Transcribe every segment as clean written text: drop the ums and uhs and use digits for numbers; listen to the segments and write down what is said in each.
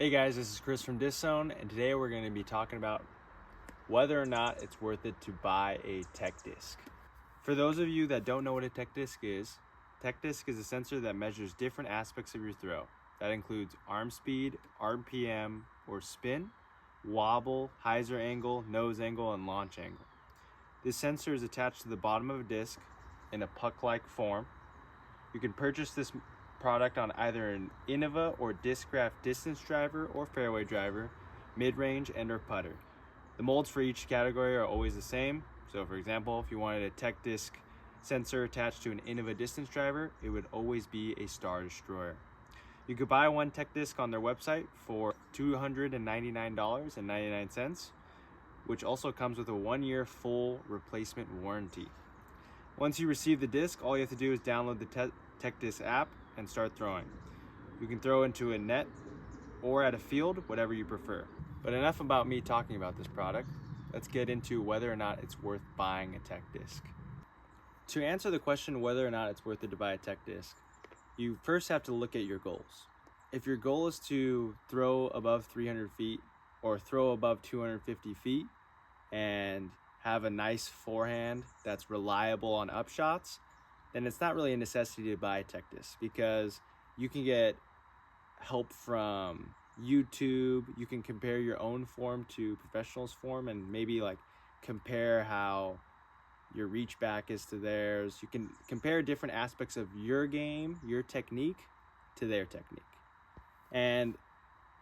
Hey guys, this is Chris from Disc Zone, and today we're going to be talking about whether or not it's worth it to buy a tech disc. For those of you that don't know what a tech disc is a sensor that measures different aspects of your throw. That includes arm speed, RPM or spin, wobble, hyzer angle, nose angle, and launch angle. This sensor is attached to the bottom of a disc in a puck-like form. You can purchase this product on either an Innova or Discraft distance driver or fairway driver, mid-range and or putter. The molds for each category are always the same. So for example, if you wanted a tech disc sensor attached to an Innova distance driver, it would always be a Star Destroyer. You could buy one tech disc on their website for $299.99, which also comes with a 1-year full replacement warranty. Once you receive the disc, all you have to do is download the tech disc app and start throwing. You can throw into a net or at a field, whatever you prefer. But enough about me talking about this product. Let's get into whether or not it's worth buying a tech disc. To answer the question whether or not it's worth it to buy a tech disc, you first have to look at your goals. If your goal is to throw above 300 feet or throw above 250 feet and have a nice forehand that's reliable on upshots, then it's not really a necessity to buy a tech disc, because you can get help from YouTube. You can compare your own form to professionals' form and maybe like compare how your reach back is to theirs. You can compare different aspects of your game, your technique, to their technique. And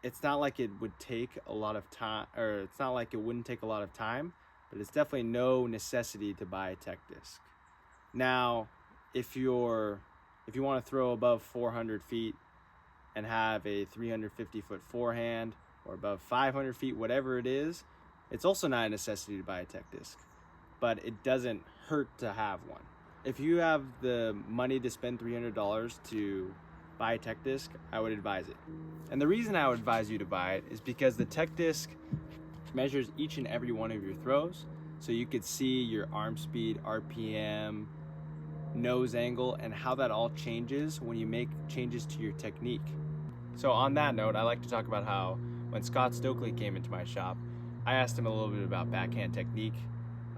it's not like it would take a lot of time, or it's not like it wouldn't take a lot of time, but it's definitely no necessity to buy a tech disc. Now, if you want to throw above 400 feet and have a 350-foot forehand, or above 500 feet, whatever it is, it's also not a necessity to buy a tech disc, but it doesn't hurt to have one. If you have the money to spend $300 to buy a tech disc, I would advise it. And the reason I would advise you to buy it is because the tech disc measures each and every one of your throws, so you could see your arm speed, RPM, nose angle, and how that all changes when you make changes to your technique. So on that note, I like to talk about how when Scott Stokely came into my shop, I asked him a little bit about backhand technique.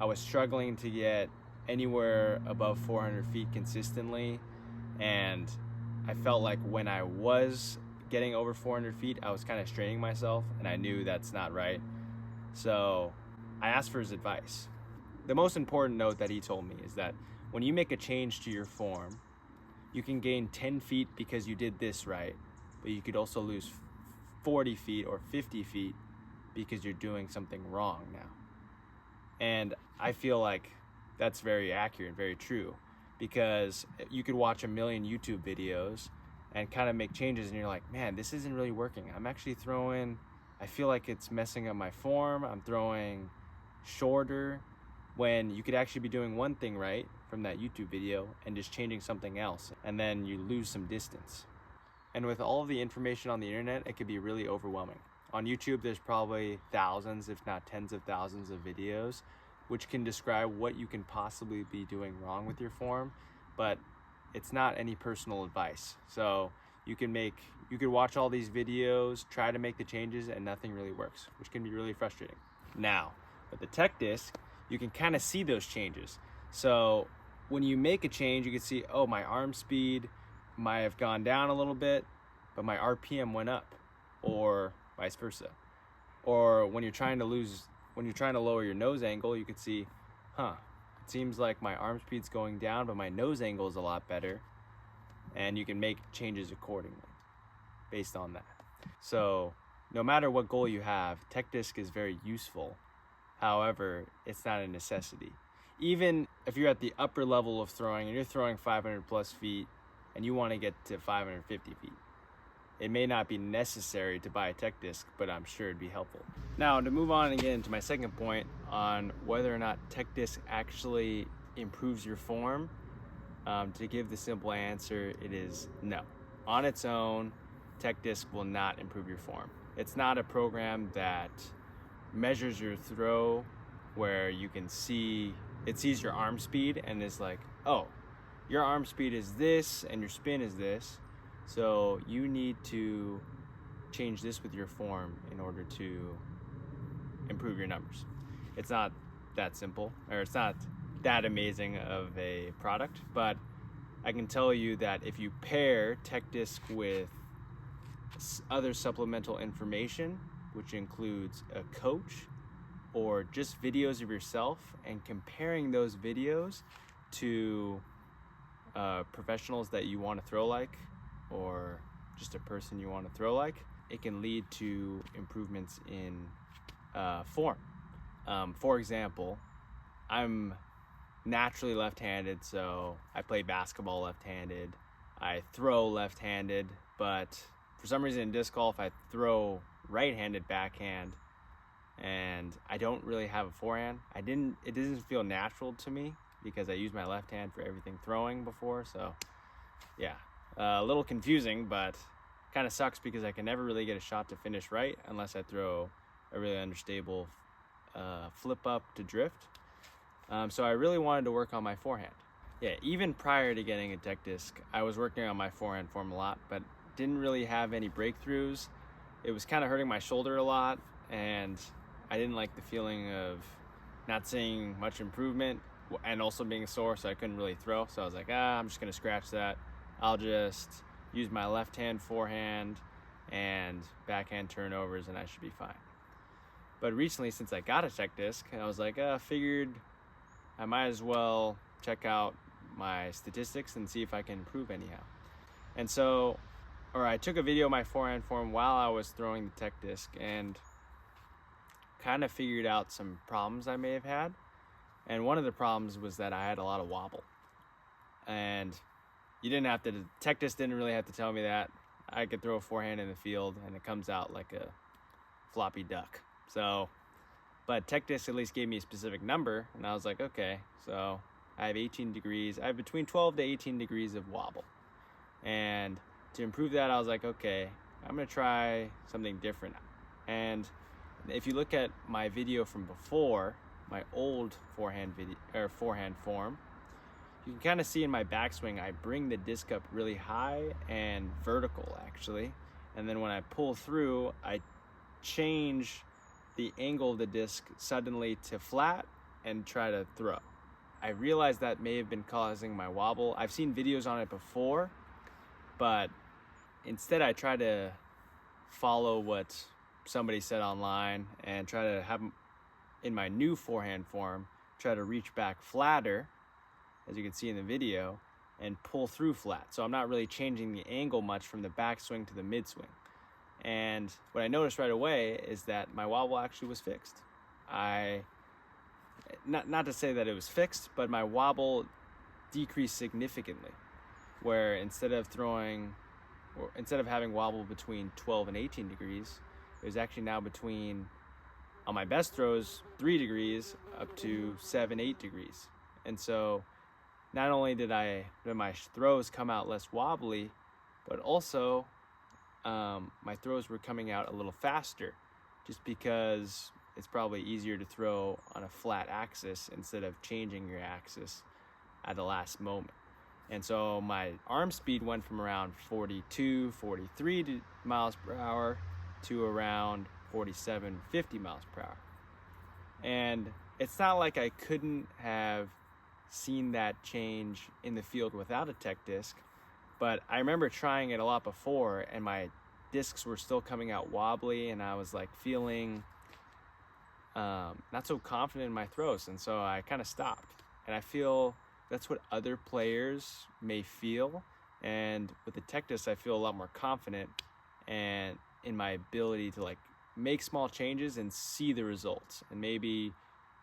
I was struggling to get anywhere above 400 feet consistently, and I felt like when I was getting over 400 feet, I was kind of straining myself, and I knew that's not right. So I asked for his advice. The most important note that he told me is that when you make a change to your form, you can gain 10 feet because you did this right, but you could also lose 40 feet or 50 feet because you're doing something wrong now. And I feel like that's very accurate, very true, because you could watch a million YouTube videos and kind of make changes and you're like, man, this isn't really working. I'm actually throwing, I feel like it's messing up my form. I'm throwing shorter, when you could actually be doing one thing right from that YouTube video and just changing something else, and then you lose some distance. And with all of the information on the internet, it could be really overwhelming. On YouTube, there's probably thousands, if not tens of thousands of videos, which can describe what you can possibly be doing wrong with your form, but it's not any personal advice. So you could watch all these videos, try to make the changes, and nothing really works, which can be really frustrating. Now, with the tech disc, you can kind of see those changes. So when you make a change, you can see, oh, my arm speed might have gone down a little bit, but my RPM went up, or vice versa. Or when you're trying to lower your nose angle, you could see, it seems like my arm speed's going down, but my nose angle is a lot better. And you can make changes accordingly based on that. So no matter what goal you have, tech disc is very useful. However, it's not a necessity. Even if you're at the upper level of throwing and you're throwing 500 plus feet and you want to get to 550 feet, it may not be necessary to buy a tech disc, but I'm sure it'd be helpful. Now, to move on again to my second point on whether or not tech disc actually improves your form, to give the simple answer, it is no. On its own, tech disc will not improve your form. It's not a program that measures your throw where you can see, it sees your arm speed and is like, oh, your arm speed is this and your spin is this, so you need to change this with your form in order to improve your numbers. It's not that simple, or it's not that amazing of a product, but I can tell you that if you pair TechDisc with other supplemental information, which includes a coach or just videos of yourself, and comparing those videos to professionals that you want to throw like, or just a person you want to throw like, it can lead to improvements in form. For example, I'm naturally left-handed, so I play basketball left-handed. I throw left-handed, but for some reason in disc golf I throw right-handed backhand, and I don't really have a forehand. It doesn't feel natural to me because I use my left hand for everything throwing before, so yeah, a little confusing, but kind of sucks because I can never really get a shot to finish right unless I throw a really understable flip up to drift. So I really wanted to work on my forehand. Yeah, even prior to getting a tech disc, I was working on my forehand form a lot, but didn't really have any breakthroughs. It was kind of hurting my shoulder a lot, and I didn't like the feeling of not seeing much improvement and also being sore, so I couldn't really throw. So I was like, I'm just gonna scratch that. I'll just use my left hand forehand and backhand turnovers and I should be fine. But recently, since I got a tech disc, I was like, figured I might as well check out my statistics and see if I can improve anyhow. And so, I took a video of my forehand form while I was throwing the tech disc and kind of figured out some problems I may have had. And one of the problems was that I had a lot of wobble. And tech disc didn't really have to tell me that. I could throw a forehand in the field and it comes out like a floppy duck. So, but tech disc at least gave me a specific number, and I was like, okay, so I have 18 degrees. I have between 12 to 18 degrees of wobble. And to improve that, I was like, okay, I'm gonna try something different. And if you look at my video from before, my old forehand form, you can kind of see in my backswing, I bring the disc up really high and vertical actually. And then when I pull through, I change the angle of the disc suddenly to flat and try to throw. I realized that may have been causing my wobble. I've seen videos on it before, but instead I try to follow what somebody said online and try to have, in my new forehand form, try to reach back flatter, as you can see in the video, and pull through flat. So I'm not really changing the angle much from the backswing to the midswing. And what I noticed right away is that my wobble actually was fixed. Not to say that it was fixed, but my wobble decreased significantly, where instead of having wobble between 12 and 18 degrees, it was actually now between, on my best throws, 3 degrees up to 7, 8 degrees. And so not only did my throws come out less wobbly, but also my throws were coming out a little faster, just because it's probably easier to throw on a flat axis instead of changing your axis at the last moment. And so my arm speed went from around 42, 43 miles per hour to around 47, 50 miles per hour. And it's not like I couldn't have seen that change in the field without a tech disc, but I remember trying it a lot before and my discs were still coming out wobbly and I was like feeling not so confident in my throws, and so I kind of stopped. And I feel that's what other players may feel, and with the tech disc I feel a lot more confident and in my ability to like make small changes and see the results and maybe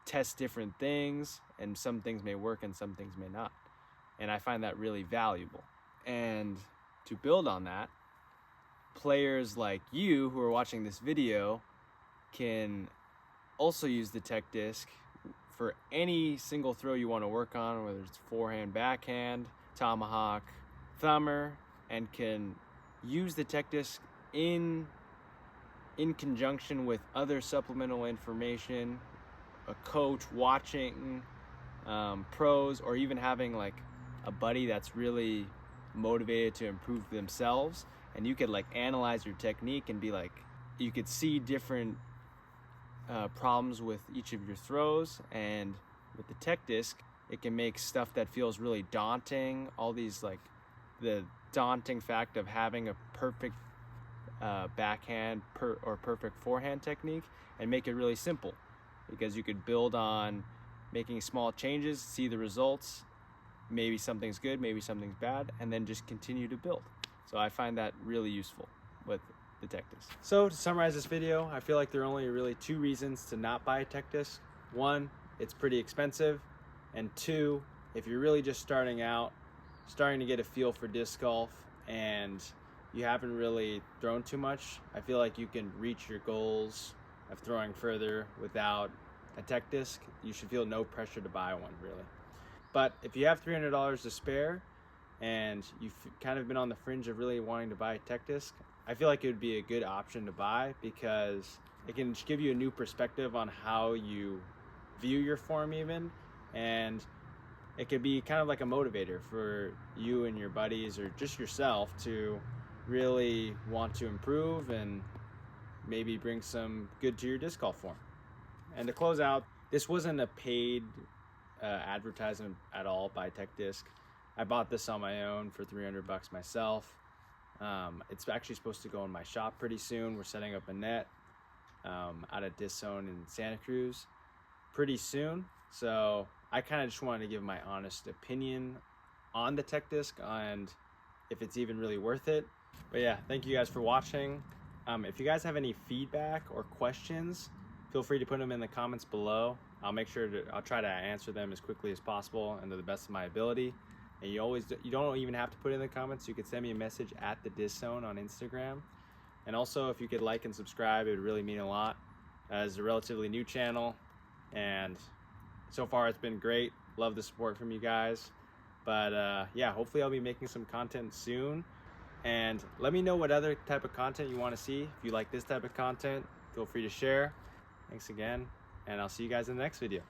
test different things, and some things may work and some things may not. And I find that really valuable. And to build on that, players like you who are watching this video can also use the tech disc for any single throw you want to work on, whether it's forehand, backhand, tomahawk, thumber, and can use the tech disc in conjunction with other supplemental information, a coach, watching pros, or even having like a buddy that's really motivated to improve themselves, and you could like analyze your technique and be like, you could see different problems with each of your throws. And with the tech disc, it can make stuff that feels really daunting, all these like the daunting fact of having a perfect backhand or perfect forehand technique, and make it really simple, because you could build on making small changes, see the results, maybe something's good, maybe something's bad, and then just continue to build. So I find that really useful with the tech disc. So to summarize this video, I feel like there are only really 2 reasons to not buy a tech disc. 1, it's pretty expensive, and 2, if you're really just starting out, starting to get a feel for disc golf, and you haven't really thrown too much, I feel like you can reach your goals of throwing further without a tech disc. You should feel no pressure to buy one, really. But if you have $300 to spare and you've kind of been on the fringe of really wanting to buy a tech disc, I feel like it would be a good option to buy, because it can give you a new perspective on how you view your form even, and it could be kind of like a motivator for you and your buddies or just yourself to really want to improve and maybe bring some good to your disc golf form. And to close out, this wasn't a paid advertisement at all by Tech Disc. I bought this on my own for $300 myself. It's actually supposed to go in my shop pretty soon. We're setting up a net out of Disc Zone in Santa Cruz pretty soon. So I kind of just wanted to give my honest opinion on the Tech Disc and if it's even really worth it. But yeah, thank you guys for watching. If you guys have any feedback or questions, feel free to put them in the comments below. I'll try to answer them as quickly as possible and to the best of my ability. And you don't even have to put it in the comments. You could send me a message at the Disc Zone on Instagram. And also, if you could like and subscribe, it would really mean a lot. It's a relatively new channel, and so far it's been great. Love the support from you guys. But yeah, hopefully I'll be making some content soon. And let me know what other type of content you want to see. If you like this type of content, feel free to share. Thanks again, and I'll see you guys in the next video.